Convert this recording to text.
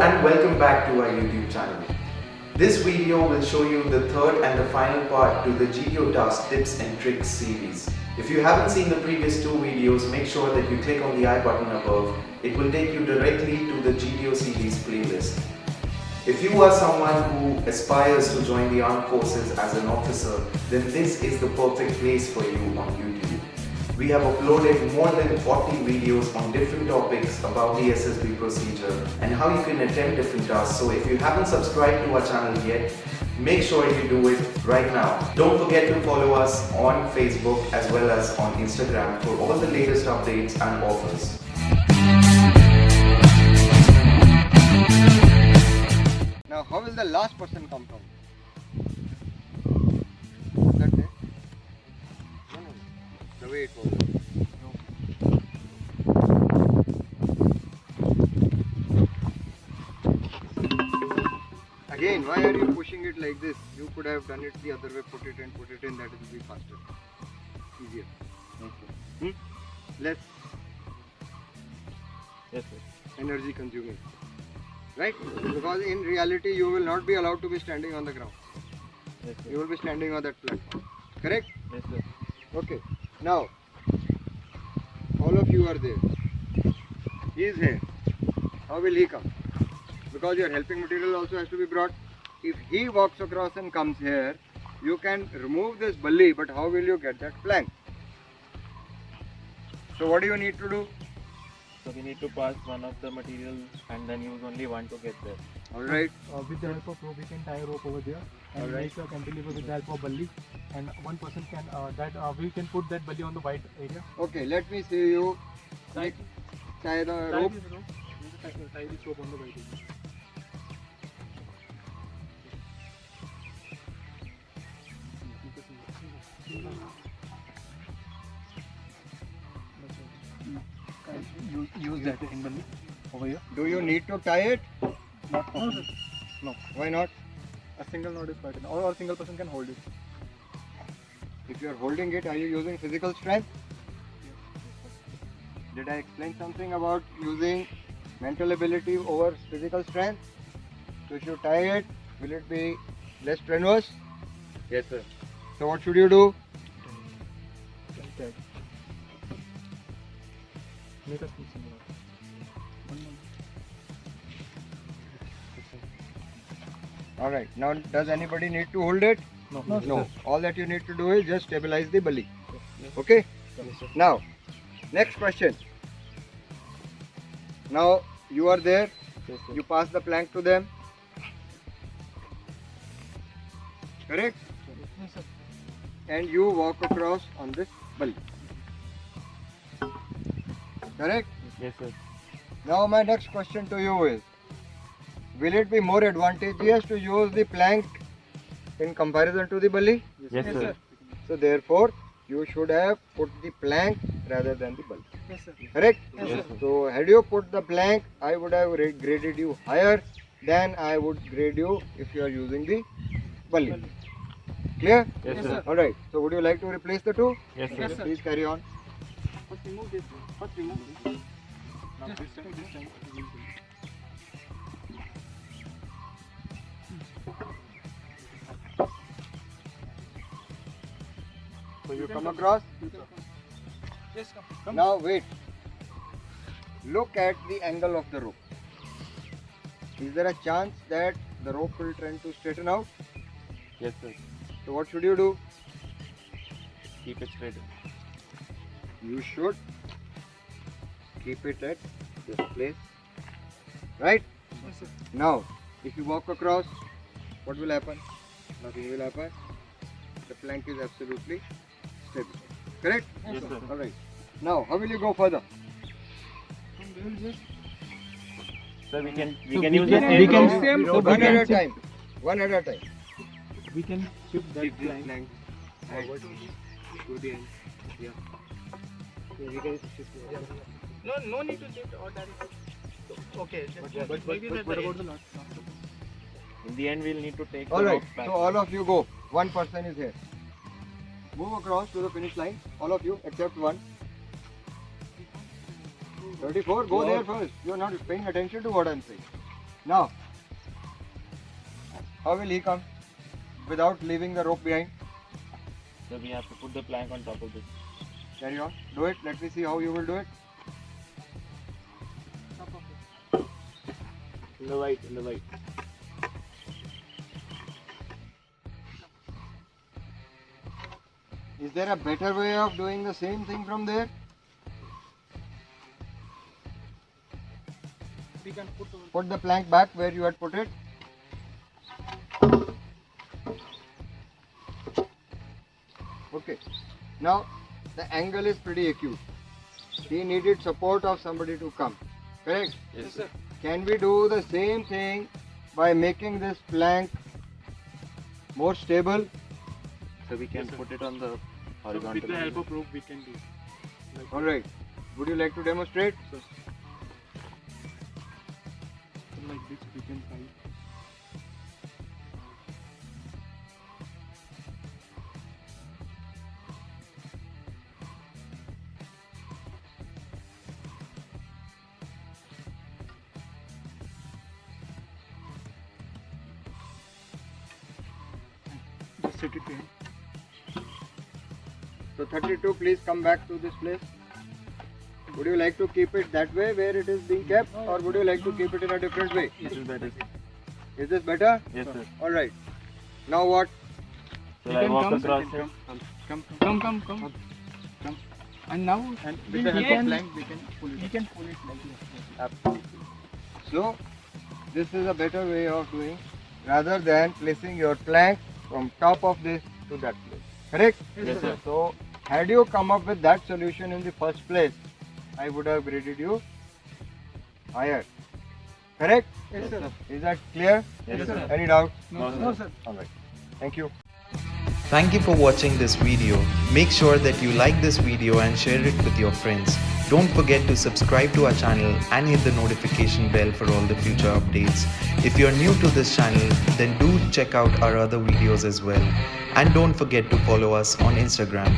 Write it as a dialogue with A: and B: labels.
A: and welcome back to our YouTube channel. This video will show you the third and the final part to the GTO Task Tips and Tricks series. If you haven't seen the previous two videos, make sure that you click on the I button above. It will take you directly to the GTO series playlist. If you are someone who aspires to join the armed forces as an officer, then this is the perfect place for you on YouTube. We have uploaded more than 40 videos on different topics about the SSB procedure and how you can attempt different tasks. So if you haven't subscribed to our channel yet, make sure you do it right now. Don't forget to follow us on Facebook as well as on Instagram for all the latest updates and offers.
B: Now, how will the last person come from? That day? No. The way it was. Again, why are you pushing it like this? You could have done it the other way, put it in, that will be faster. Easier.
C: Okay.
B: Less
C: Yes, sir.
B: energy consuming. Right? Because in reality, you will not be allowed to be standing on the ground.
C: Yes, sir.
B: You will be standing on that platform. Correct?
C: Yes, sir.
B: Okay. Now, all of you are there. He is here. How will he come? Because your helping material also has to be brought. If he walks across and comes here, you can remove this bully, but how will you get that plank? So what do you need to do?
C: So we need to pass one of the materials and then use only one to get there.
B: Alright.
D: With the help of rope, we can tie a rope over there and
B: Alright.
D: make a cantilever with the help of bully. And one person can we can put that bully on the white area.
B: Okay, let me see you
D: Tie,
B: tie the
D: tie
B: rope.
D: this rope. Tie this rope on the white area. Use that in bully over here.
B: Do you need to tie it?
D: No, sir. No.
B: Why not?
D: A single knot is quite enough. Or a single person can hold it.
B: If you are holding it, are you using physical strength? Did I explain something about using mental ability over physical strength? So if you tie it, will it be less strenuous?
C: Yes, sir.
B: So what should you do?
D: Like that. Make a single knot. One more.
B: Alright, now does anybody need to hold it?
D: No.
B: No. All that you need to do is just stabilize the bully. Okay? Now, next question. Now you are there,
C: Yes, sir.
B: you pass the plank to them. Correct?
D: Yes, sir.
B: And you walk across on this bully. Correct?
C: Yes, sir.
B: Now my next question to you is, will it be more advantageous to use the plank in comparison to the bully?
C: Yes, sir.
B: So therefore, you should have put the plank rather than the bully.
D: Yes, sir.
B: Correct?
C: Yes, sir.
B: So had you put the plank, I would have graded you higher than I would grade you if you are using the bully. Clear?
C: Yes, sir.
B: Alright. So would you like to replace the two?
C: Yes, sir.
D: Yes, sir.
B: Please carry on.
D: First remove this. First remove this. Now this time.
B: So you come across.
D: Yes, come.
B: Now wait. Look at the angle of the rope. Is there a chance that the rope will tend to straighten out?
C: Yes, sir.
B: So what should you do?
C: Keep it straight.
B: You should keep it at this place. Right?
D: Yes, sir.
B: Now, if you walk across, what will happen? Nothing will happen. The plank is absolutely stable. Correct?
C: Yes, sir.
B: Alright. Now, how will you go further?
D: We will just
C: Sir, we can
D: So
C: use
D: we
C: the
D: can-
C: same
D: we can
C: rope.
D: same- so
B: One
D: we
B: at
D: can
B: a time. One at a time.
D: we can shift that plank.
B: Forward.
D: To the end. Yeah. No need to shift or direct. Okay. But what about the last?
C: In the end, we'll need to take the
B: Alright.
C: rope back.
B: So all of you go. One person is here. Move across to the finish line. All of you except one. 34, go there first. You are not paying attention to what I am saying. Now, how will he come without leaving the rope behind?
C: So we have to put the plank on top of this.
B: Carry on. Do it. Let me see how you will do it.
C: In the white, in the white.
B: Is there a better way of doing the same thing from there?
D: We can
B: Put the plank back where you had put it. Okay. Now the angle is pretty acute. He needed support of somebody to come. Correct?
C: Yes, sir.
B: Can we do the same thing by making this plank more stable?
C: So we can put it on the
D: So
C: horizontal.
D: with the help of rope we can do. Like,
B: Alright. Would you like to demonstrate?
D: so like this we can try. Just set it in.
B: So 32, please come back to this place. Would you like to keep it that way where it is being kept, or would you like to keep it in a different way?
C: This is better.
B: Is this better?
C: Yes, sir.
B: Alright. Now what?
C: So I walk across it.
D: Come. And now
C: And
D: with the help of plank we can pull it. We can pull it like this.
B: Absolutely. So this is a better way of doing, rather than placing your plank from top of this to that place. Correct?
C: Yes, sir.
B: So had you come up with that solution in the first place, I would have graded you higher. Correct?
D: Yes, sir.
B: Is that clear?
C: Yes, sir.
B: Any doubts?
C: No,
D: sir.
B: Alright. Thank you.
A: Thank you for watching this video. Make sure that you like this video and share it with your friends. Don't forget to subscribe to our channel and hit the notification bell for all the future updates. If you're new to this channel, then do check out our other videos as well. And don't forget to follow us on Instagram.